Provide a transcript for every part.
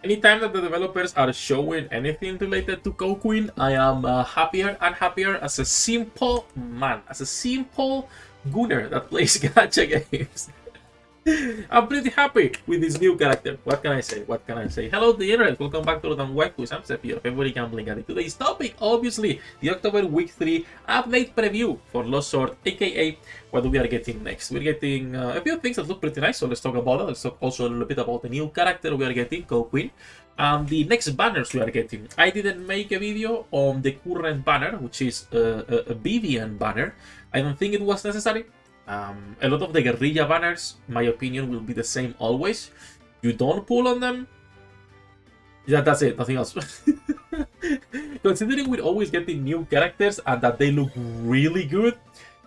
Anytime that the developers are showing anything related to Cowqueen, I am happier and happier as a simple man, as a simple gunner that plays gacha games. I'm pretty happy with this new character. What can I say? What can I say? Hello, the internet. Welcome back to the Waifus. I'm Sefhi of Everybody Gambling. And today's topic, obviously, the October Week 3 update preview for Lost Sword, aka what we are getting next. We're getting a few things that look pretty nice, so let's talk about it. Let's talk also a little bit about the new character we are getting, Cowqueen, and the next banners we are getting. I didn't make a video on the current banner, which is a BVN banner. I don't think it was necessary. A lot of the guerrilla banners, my opinion, will be the same always. You don't pull on them. Yeah, that's it. Nothing else. Considering we're always getting new characters and that they look really good,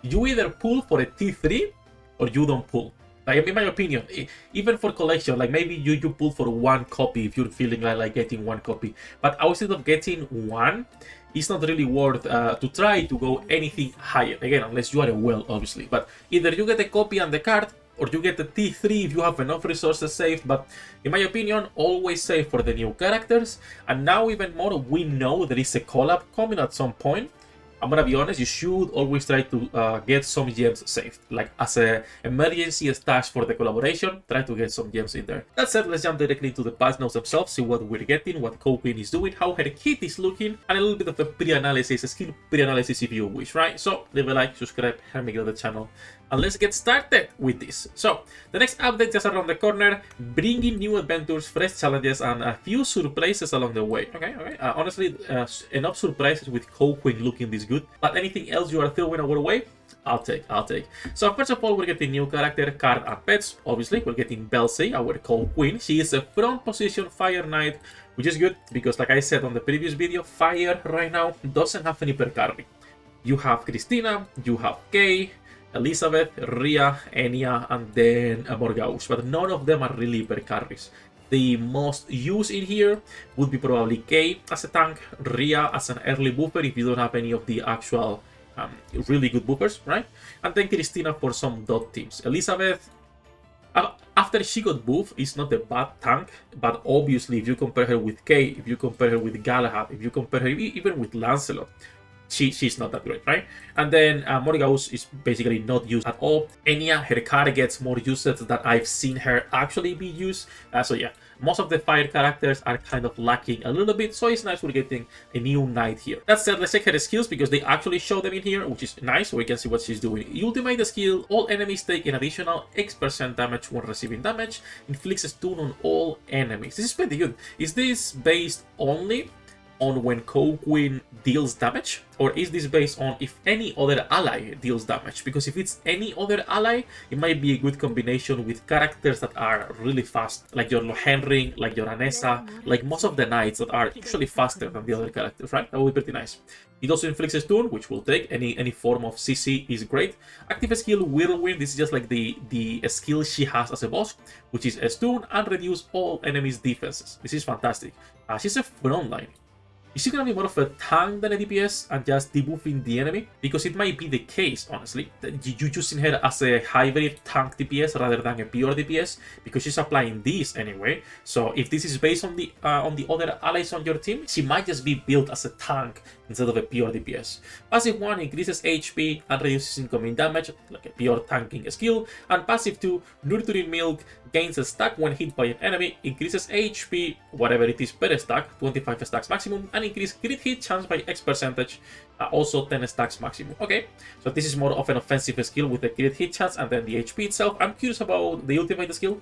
you either pull for a T3 or you don't pull. Like, in my opinion, even for collection, like maybe you pull for one copy if you're feeling like getting one copy. But instead of getting one, it's not really worth to try to go anything higher. Again, unless you are a whale, obviously. But either you get a copy and the card, or you get a T3 if you have enough resources saved. But in my opinion, always save for the new characters. And now even more, we know there is a collab coming at some point. I'm gonna be honest, you should always try to get some gems saved. Like as an emergency stash for the collaboration, try to get some gems in there. That said, let's jump directly into the patch notes themselves, see what we're getting, what Cowqueen is doing, how her kit is looking, and a little bit of a pre-analysis, a skill pre-analysis if you wish, right? So leave a like, subscribe, help me grow the channel. And let's get started with this. So, the next update just around the corner, bringing new adventures, fresh challenges, and a few surprises along the way. Okay. Honestly, enough surprises with Cowqueen looking this good. But anything else you are throwing our way, I'll take. So first of all, we're getting new character, card, and pets. Obviously, we're getting Belsey, our Cowqueen. She is a front position Fire Knight, which is good because, like I said on the previous video, Fire right now doesn't have any per carry. You have Christina, you have Kay, Elizabeth, Ria, Enya, and then Morgause, but none of them are really per carries. The most used in here would be probably Kay as a tank, Ria as an early buffer if you don't have any of the actual really good buffers, right? And then Christina for some dot teams. Elizabeth, after she got buffed, is not a bad tank, but obviously if you compare her with Kay, if you compare her with Galahad, if you compare her even with Lancelot, she's not that great, right? And then Morgause is basically not used at all. Enya, her card gets more usage than I've seen her actually be used. So yeah, most of the fire characters are kind of lacking a little bit, so it's nice we're getting a new knight here. That said, let's check her skills because they actually show them in here, which is nice, so we can see what she's doing. Ultimate skill, all enemies take an additional X% damage when receiving damage, inflicts a stun on all enemies. This is pretty good. Is this based only on when Cowqueen deals damage, or is this based on if any other ally deals damage? Because if it's any other ally, it might be a good combination with characters that are really fast, like your Lohenring, like your Anessa, like most of the knights that are usually faster than the other characters, right? That would be pretty nice. It also inflicts a stun, which will take any form of CC is great. Active skill Whirlwind, this is just like the skill she has as a boss, which is a stun and reduce all enemies' defenses. This is fantastic. She's a frontline. Is she gonna be more of a tank than a DPS and just debuffing the enemy? Because it might be the case, honestly, that you're using her as a hybrid tank DPS rather than a pure DPS, because she's applying this anyway. So if this is based on the other allies on your team, she might just be built as a tank instead of a pure DPS. Passive 1 increases HP and reduces incoming damage, like a pure tanking skill. And passive 2, Nurturing Milk, gains a stack when hit by an enemy, increases HP, whatever it is per stack, 25 stacks maximum, and increase crit hit chance by X%, also 10 stacks maximum. Okay, so this is more of an offensive skill with the crit hit chance and then the HP itself. I'm curious about the ultimate skill.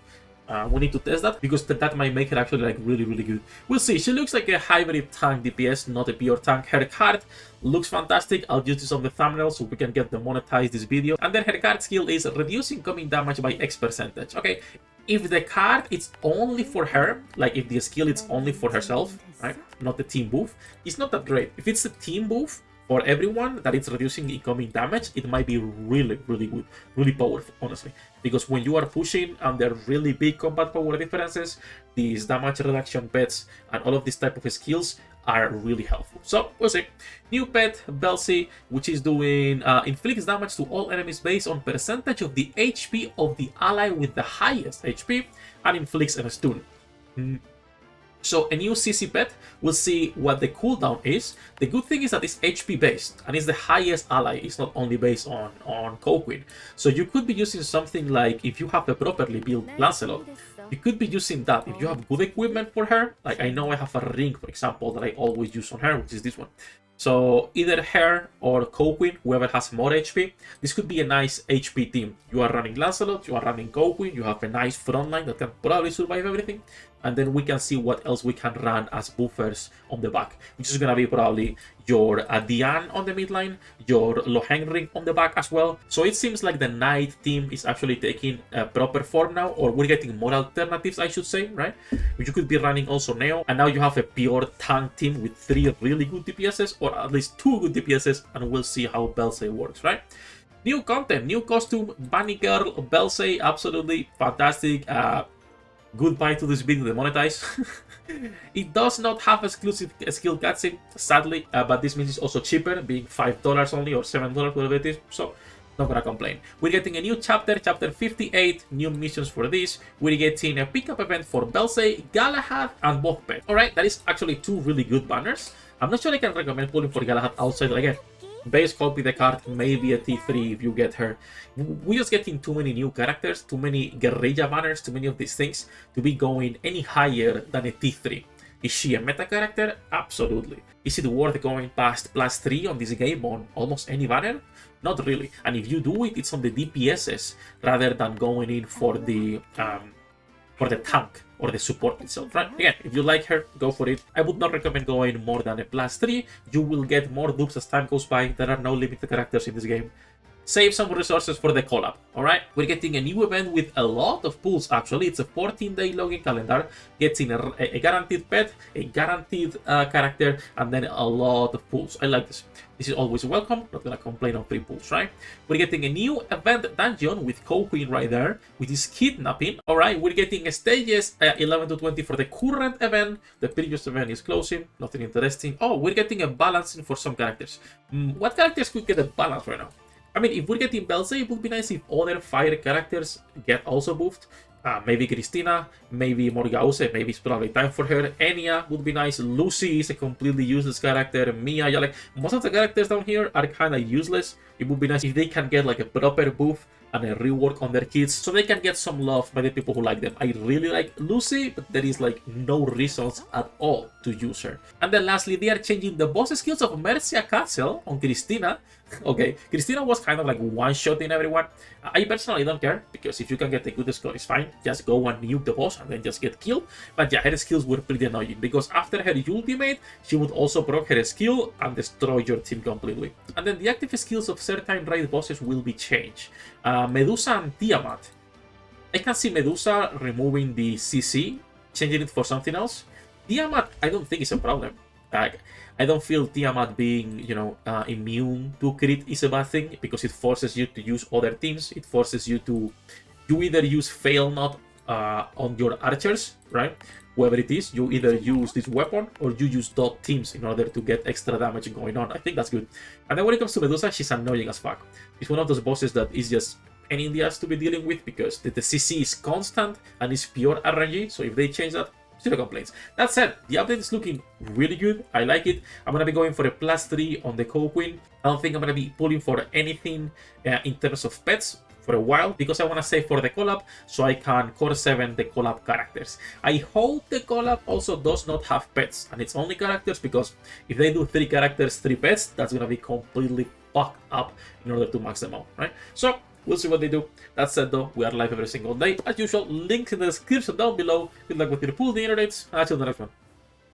We need to test that because that might make her actually like really good. We'll see. She looks like a hybrid tank DPS, not a pure tank. Her card looks fantastic. I'll use this on the thumbnail so we can get demonetized this video. And then her card skill is reduce incoming damage by X%. Okay, if the card is only for her, like if the skill is only for herself, right, not the team buff, it's not that great. If it's a team buff for everyone that it's reducing incoming damage, it might be really good, really powerful, honestly. Because when you are pushing and there are really big combat power differences, these damage reduction pets and all of these type of skills are really helpful. So we'll see. New pet, Belsey, which is doing inflicts damage to all enemies based on percentage of the HP of the ally with the highest HP and inflicts a stun. So a new CC pet, we'll see what the cooldown is. The good thing is that it's HP based and it's the highest ally. It's not only based on Cowqueen. So you could be using something like, if you have a properly built Lancelot, you could be using that. If you have good equipment for her, like I know I have a ring, for example, that I always use on her, which is this one. So either her or Cowqueen, whoever has more HP, this could be a nice HP team. You are running Lancelot, you are running Cowqueen, you have a nice front line that can probably survive everything. And then we can see what else we can run as buffers on the back, which is going to be probably your Diane on the mid line, your Lohengrin on the back as well. So it seems like the Knight team is actually taking a proper form now, or we're getting more alternatives, I should say, right? You could be running also Neo, and now you have a pure tank team with 3 really good DPSs, or at least 2 good DPSs, and we'll see how Belsey works, right? New content, new costume, Bunny Girl, Belsey, absolutely fantastic. Goodbye to this video demonetized. It does not have exclusive skill cutscene, sadly, but this means it's also cheaper, being $5 only or $7, whatever it is. So not gonna complain. We're getting a new chapter, chapter 58, new missions for this. We're getting a pickup event for Belsey, Galahad, and both pets. Alright, that is actually 2 really good banners. I'm not sure I can recommend pulling for Galahad outside. Again, base copy the card, maybe a T3 if you get her. We're just getting too many new characters, too many guerrilla banners, too many of these things to be going any higher than a T3. Is she a meta character? Absolutely. Is it worth going past +3 on this game on almost any banner? Not really. And if you do it, it's on the DPSs rather than going in for the tank or the support itself, right? Again, if you like her, go for it. I would not recommend going more than a +3. You will get more dupes as time goes by. There are no limited characters in this game. Save some resources for the collab, alright? We're getting a new event with a lot of pulls, actually. It's a 14-day login calendar, getting a guaranteed pet, a guaranteed character, and then a lot of pulls. I like this. This is always welcome. Not gonna complain on free pulls, right? We're getting a new event dungeon with Cowqueen right there, which is kidnapping. Alright, we're getting stages 11 to 20 for the current event. The previous event is closing. Nothing interesting. Oh, we're getting a balancing for some characters. What characters could get a balance right now? I mean, if we're getting Belsey, it would be nice if other fire characters get also buffed. Maybe Christina, maybe Morgause, maybe it's probably time for her. Enya would be nice. Lucy is a completely useless character. Mia, yeah, like most of the characters down here are kind of useless. It would be nice if they can get like a proper buff and a rework on their kits so they can get some love by the people who like them. I really like Lucy, but there is like no reasons at all to use her. And then lastly, they are changing the boss skills of Mercia Castle on Christina. Okay, Christina was kind of like one-shotting everyone. I personally don't care, because if you can get a good score, it's fine. Just go and nuke the boss and then just get killed. But yeah, her skills were pretty annoying, because after her ultimate, she would also proc her skill and destroy your team completely. And then the active skills of certain raid bosses will be changed. Medusa and Tiamat. I can see Medusa removing the CC, changing it for something else. Tiamat, I don't think is a problem. I don't feel Tiamat being, you know, immune to crit is a bad thing, because it forces you to use other teams. It forces you to, you either use Fail Not on your archers, right? Whoever it is, you either use this weapon or you use dot teams in order to get extra damage going on. I think that's good. And then when it comes to Medusa, she's annoying as fuck. It's one of those bosses that is just pain in the ass to be dealing with, because the CC is constant and it's pure RNG. So if they change that, zero complaints. That said, the update is looking really good. I like it. I'm gonna be going for a +3 on the Cowqueen. I don't think I'm gonna be pulling for anything in terms of pets for a while, because I want to save for the collab so I can core 7 the collab characters. I hope the collab also does not have pets and it's only characters, because if they do 3 characters, 3 pets, that's gonna be completely fucked up in order to max them out, right? So we'll see what they do. That said though, we are live every single day as usual. Links in the description down below. Good luck with your pool, the internet. Until the next one.